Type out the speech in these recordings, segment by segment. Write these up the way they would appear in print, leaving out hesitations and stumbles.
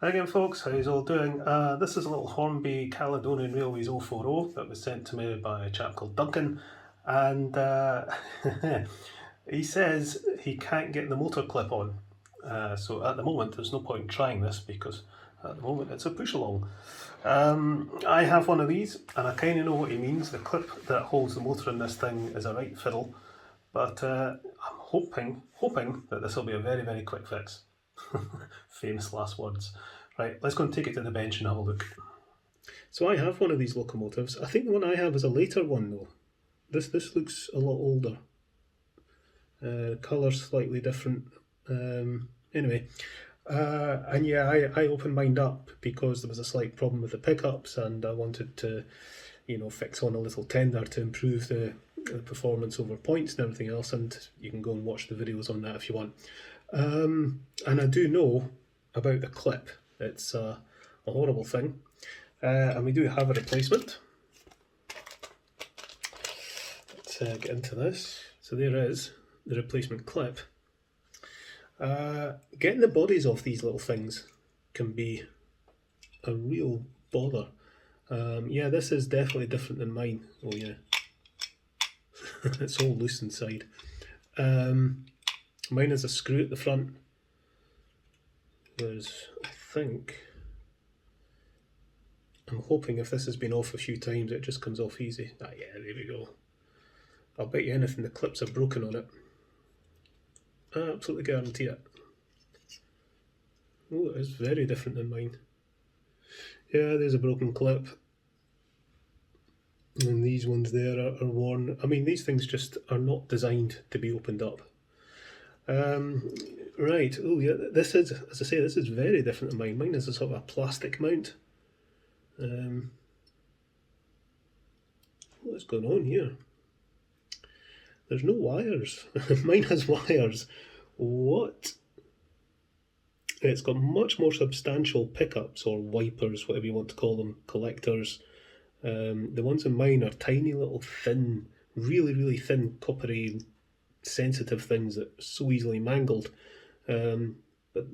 Hi again folks, how you all doing? This is a little Hornby Caledonian Railways 040 that was sent to me by a chap called Duncan, and he says he can't get the motor clip on. So at the moment there's no point trying this because at the moment it's a push along. I have one of these and I kind of know what he means. The clip that holds the motor in this thing is a right fiddle, but I'm hoping that this will be a very quick fix. Famous last words. Right, let's go and take it to the bench and have a look. So I have one of these locomotives. I think the one I have is a later one though. This looks a lot older. Colour's slightly different. Anyway, and yeah, I opened mine up because there was a slight problem with the pickups, and I wanted to, fix on a little tender to improve the performance over points and everything else. And you can go and watch the videos on that if you want. And I do know about the clip. It's a horrible thing, and we do have a replacement. Let's get into this. So there is the replacement clip. Getting the bodies off these little things can be a real bother. Yeah, this is definitely different than mine. Oh yeah, it's all loose inside. Mine has a screw at the front. There's, I think, I'm hoping if this has been off a few times it just comes off easy. Ah yeah, there we go. I'll bet you anything the clips are broken on it. I absolutely guarantee it. Oh, it is very different than mine. Yeah, there's a broken clip. And these ones there are worn. I mean, these things just are not designed to be opened up. Right, oh yeah, this is, as I say, this is very different than mine. Mine is a sort of a plastic mount. What's going on here? There's no wires. Mine has wires. What? It's got much more substantial pickups or wipers, whatever you want to call them, collectors. The ones in mine are tiny little thin, really thin, coppery, sensitive things that are so easily mangled. But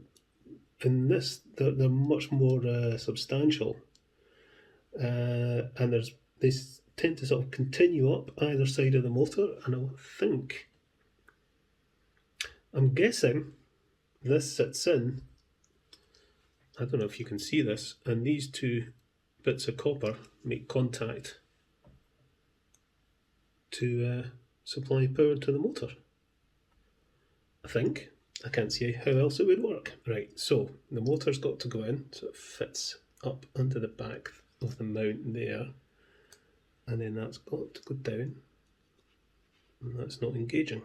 in this, they're much more substantial. And they tend to sort of continue up either side of the motor, and I'm guessing this sits in, I don't know if you can see this, and these two bits of copper make contact to supply power to the motor. I think. I can't see how else it would work. Right, so the motor's got to go in, so it fits up under the back of the mount there, and then that's got to go down, and that's not engaging.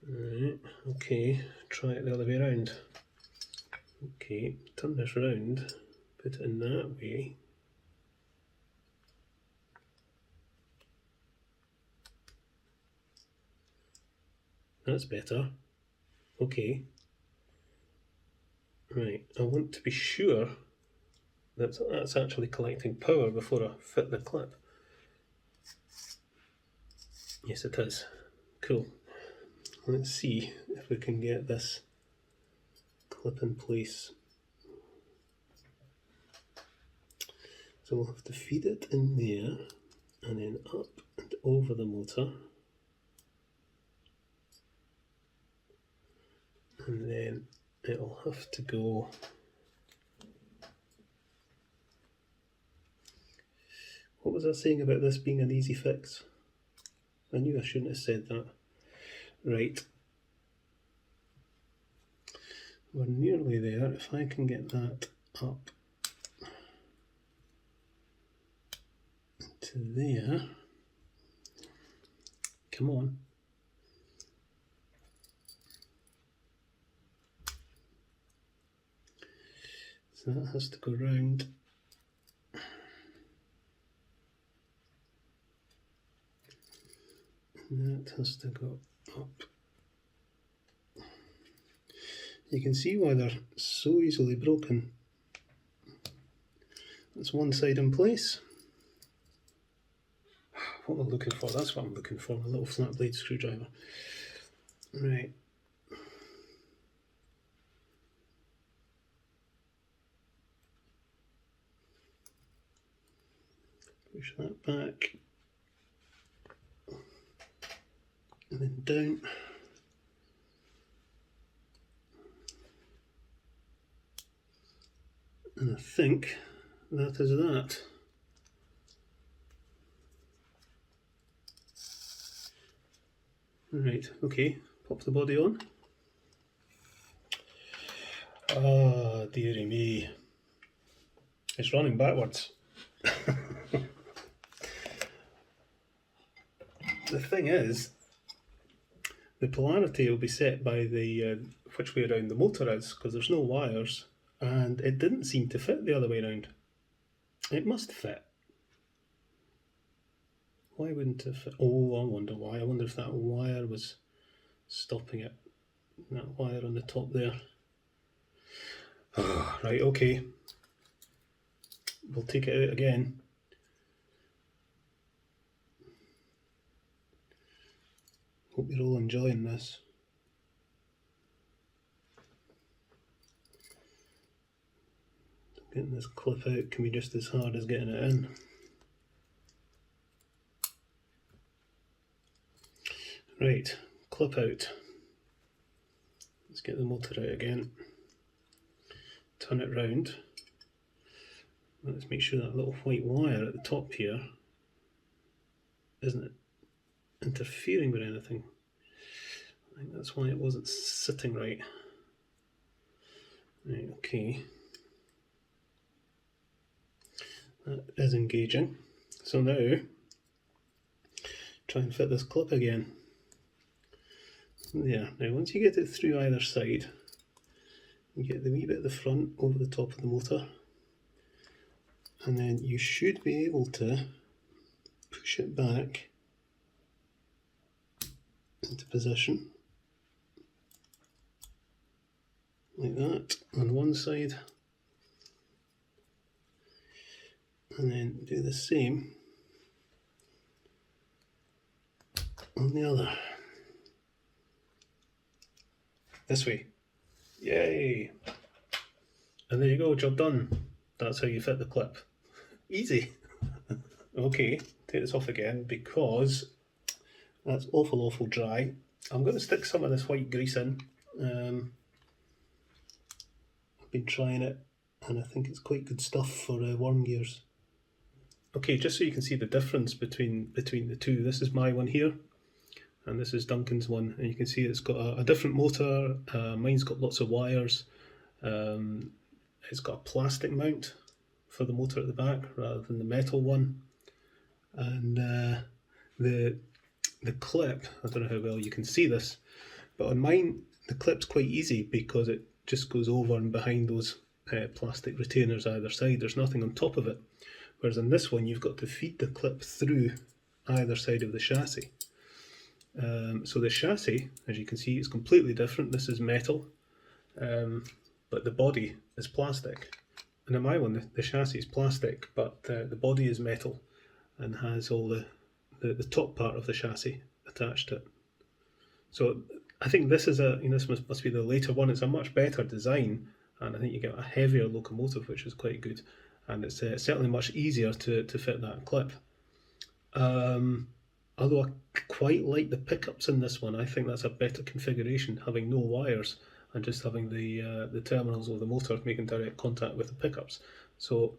Right, okay, try it the other way around. Okay, turn this round, put it in that way. That's better. Okay. Right, I want to be sure that that's actually collecting power before I fit the clip. Yes, it is. Cool. Let's see if we can get this clip in place. So we'll have to feed it in there and then up and over the motor. And then it'll have to go What was I saying about this being an easy fix? I knew I shouldn't have said that. Right. We're nearly there. If I can get that up to there. Come on. So that has to go round. And that has to go up. You can see why they're so easily broken. That's one side in place. What am I looking for? That's what I'm looking for, a little flat blade screwdriver. Right. Push that back and then down. And I think that is that. Right, okay, pop the body on. Ah, dearie me. It's running backwards. The thing is, the polarity will be set by the which way around the motor is, because there's no wires, and it didn't seem to fit the other way around. It must fit. Why wouldn't it fit? Oh, I wonder why. I wonder if that wire was stopping it. That wire on the top there. Oh, right, okay. We'll take it out again. Hope you're all enjoying this. Getting this clip out can be just as hard as getting it in. Right, clip out. Let's get the motor out again. Turn it round. Let's make sure that little white wire at the top here isn't interfering with anything. I think that's why it wasn't sitting right. Right, okay. That is engaging. So now, try and fit this clip again. There. Now once you get it through either side, you get the wee bit at the front over the top of the motor, and then you should be able to push it back into position like that on one side, and then do the same on the other. This way. Yay! And there you go, job done. That's how you fit the clip. Easy. Okay, take this off again because that's awful dry. I'm going to stick some of this white grease in. I've been trying it and I think it's quite good stuff for worm gears. Okay, just so you can see the difference between the two, this is my one here and this is Duncan's one, and you can see it's got a different motor. Mine's got lots of wires. It's got a plastic mount for the motor at the back rather than the metal one, and the clip, I don't know how well you can see this, but on mine the clip's quite easy because it just goes over and behind those plastic retainers either side. There's nothing on top of it, whereas on this one you've got to feed the clip through either side of the chassis. So the chassis, as you can see, is completely different. This is metal, but the body is plastic. And in my one, the chassis is plastic, but the body is metal and has all the top part of the chassis attached to it. So I think this is this must be the later one. It's a much better design, and I think you get a heavier locomotive, which is quite good, and it's certainly much easier to fit that clip. Although I quite like the pickups in this one. I think that's a better configuration, having no wires and just having the terminals of the motor making direct contact with the pickups. So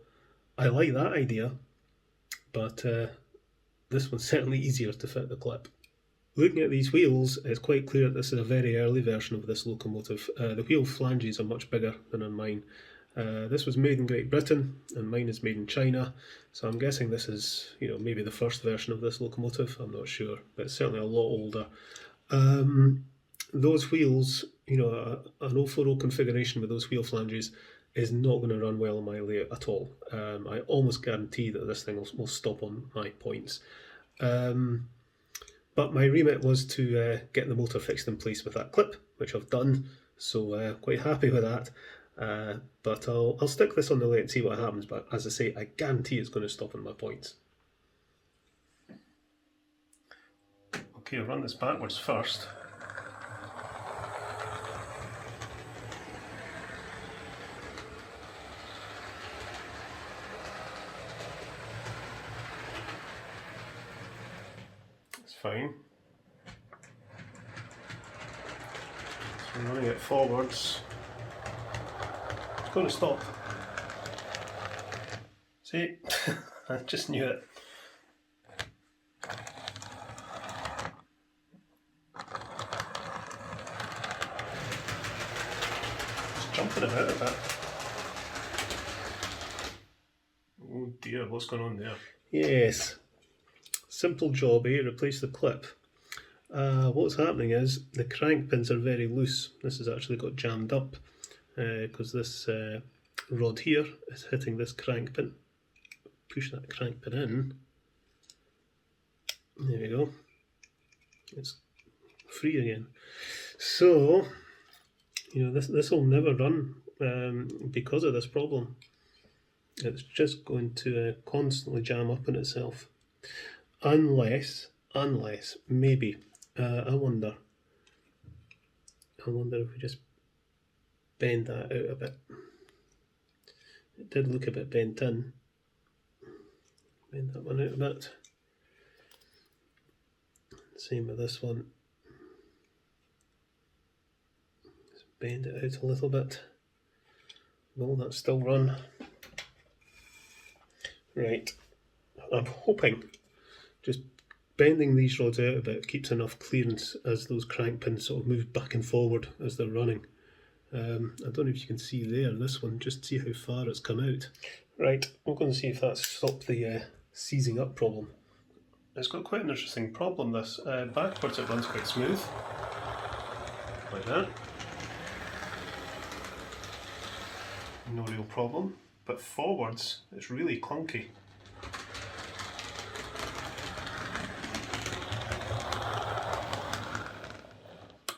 I like that idea, but this one's certainly easier to fit the clip. Looking at these wheels, it's quite clear that this is a very early version of this locomotive. The wheel flanges are much bigger than on mine. This was made in Great Britain and mine is made in China, so I'm guessing this is maybe the first version of this locomotive. I'm not sure, but it's certainly a lot older. Those wheels, an 040 configuration with those wheel flanges is not going to run well on my layout at all. I almost guarantee that this thing will stop on my points. But my remit was to get the motor fixed in place with that clip, which I've done, so quite happy with that. But I'll stick this on the layout and see what happens, but as I say, I guarantee it's going to stop on my points. Okay, I'll run this backwards first. fine. So I'm running it forwards. It's going to stop. See? I just knew it. It's jumping about a bit. Oh dear, what's going on there? Yes. Simple job, replace the clip. What's happening is the crank pins are very loose. This has actually got jammed up because this rod here is hitting this crank pin. Push that crank pin in. There we go. It's free again. So, you know, this will never run because of this problem. It's just going to constantly jam up on itself. Unless maybe, I wonder if we just bend that out a bit. It did look a bit bent in. Bend that one out a bit. Same with this one. Just bend it out a little bit. Will that still run? Right. I'm hoping just bending these rods out a bit keeps enough clearance as those crank pins sort of move back and forward as they're running. I don't know if you can see there, this one, just see how far it's come out. Right, I'm going to see if that's stopped the seizing up problem. It's got quite an interesting problem, this. Backwards it runs quite smooth, like that. No real problem, but forwards it's really clunky.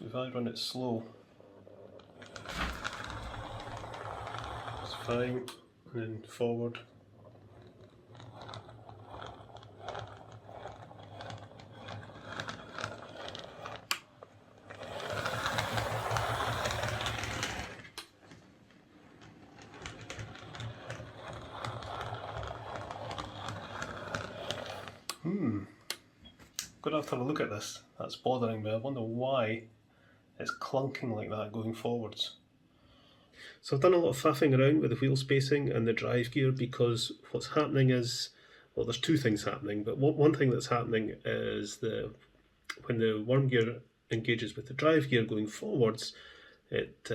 If I run it slow, it's fine, and then forward. Gonna have to have a look at this. That's bothering me. I wonder why it's clunking like that going forwards. So I've done a lot of faffing around with the wheel spacing and the drive gear because what's happening is, well, there's two things happening, but one thing that's happening is when the worm gear engages with the drive gear going forwards, it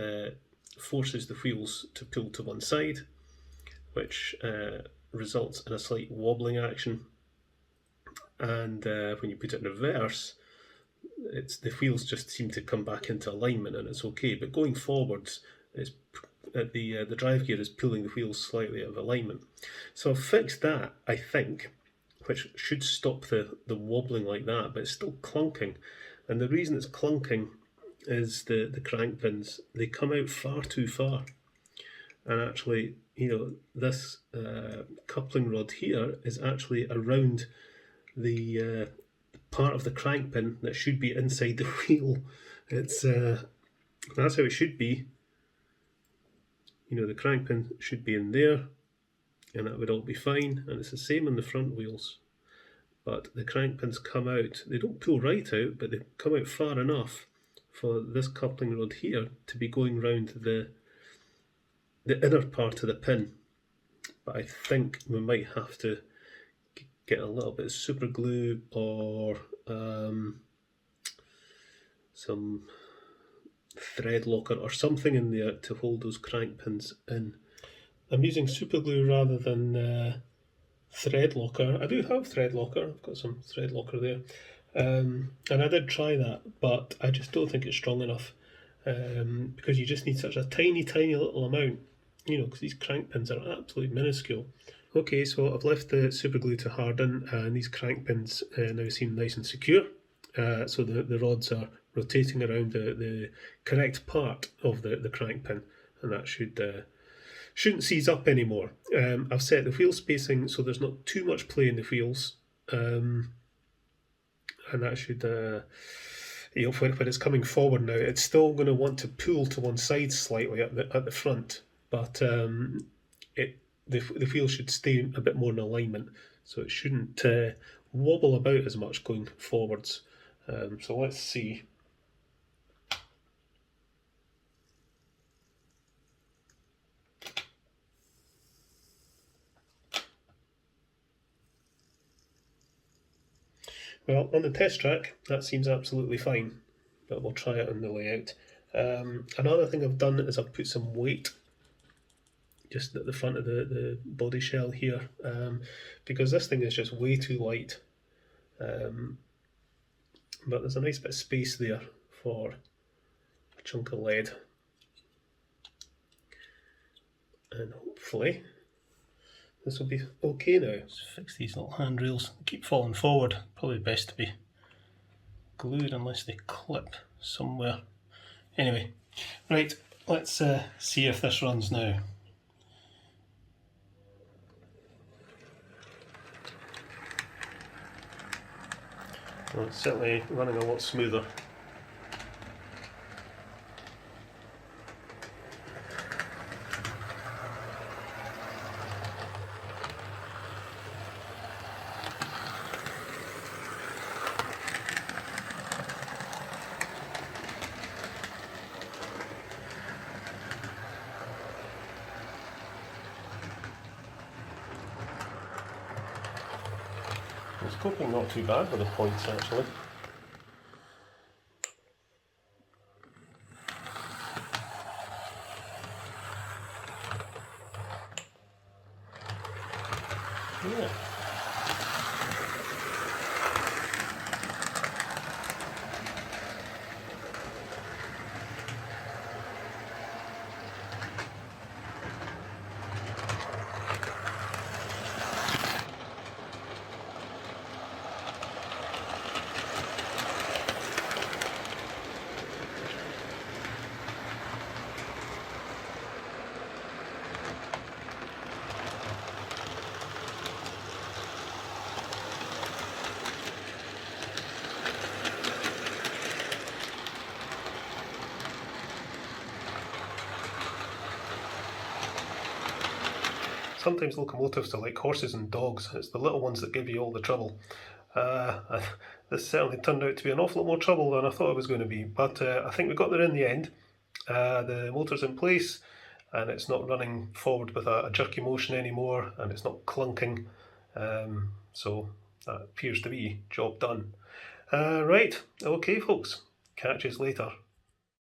forces the wheels to pull to one side, which results in a slight wobbling action. And when you put it in reverse, the wheels just seem to come back into alignment and it's okay. But going forwards, the drive gear is pulling the wheels slightly out of alignment. So I've fixed that, I think, which should stop the wobbling like that, but it's still clunking. And the reason it's clunking is the crank pins, they come out far too far. And actually, you know, this coupling rod here is actually around the part of the crank pin that should be inside the wheel. It's that's how it should be. You know, the crank pin should be in there, and that would all be fine. And it's the same on the front wheels. But the crank pins come out. They don't pull right out, but they come out far enough for this coupling rod here to be going round the inner part of the pin. But I think we might have to get a little bit of super glue or some thread locker or something in there to hold those crank pins in. I'm using super glue rather than thread locker. I do have thread locker, I've got some thread locker there, and I did try that, but I just don't think it's strong enough because you just need such a tiny little amount, you know, because these crank pins are absolutely minuscule. Okay, so I've left the super glue to harden and these crank pins now seem nice and secure. So the rods are rotating around the correct part of the crank pin, and that shouldn't seize up anymore. I've set the wheel spacing so there's not too much play in the wheels, and that should, you know, when it's coming forward now, it's still going to want to pull to one side slightly at the front, but the wheel should stay a bit more in alignment, so it shouldn't wobble about as much going forwards. So let's see. Well, on the test track, that seems absolutely fine, but we'll try it on the layout. Another thing I've done is I've put some weight just at the front of the body shell here, because this thing is just way too light. But there's a nice bit of space there for a chunk of lead. And hopefully this will be okay now. Let's fix these little handrails. They keep falling forward. Probably best to be glued unless they clip somewhere. Anyway, right, let's see if this runs now. Well, it's certainly running a lot smoother. It's coping not too bad with the points actually. Yeah. Sometimes locomotives are like horses and dogs. It's the little ones that give you all the trouble. This certainly turned out to be an awful lot more trouble than I thought it was going to be, but I think we got there in the end. The motor's in place and it's not running forward with a jerky motion anymore, and it's not clunking, so that appears to be job done. Right, okay folks, catch you later.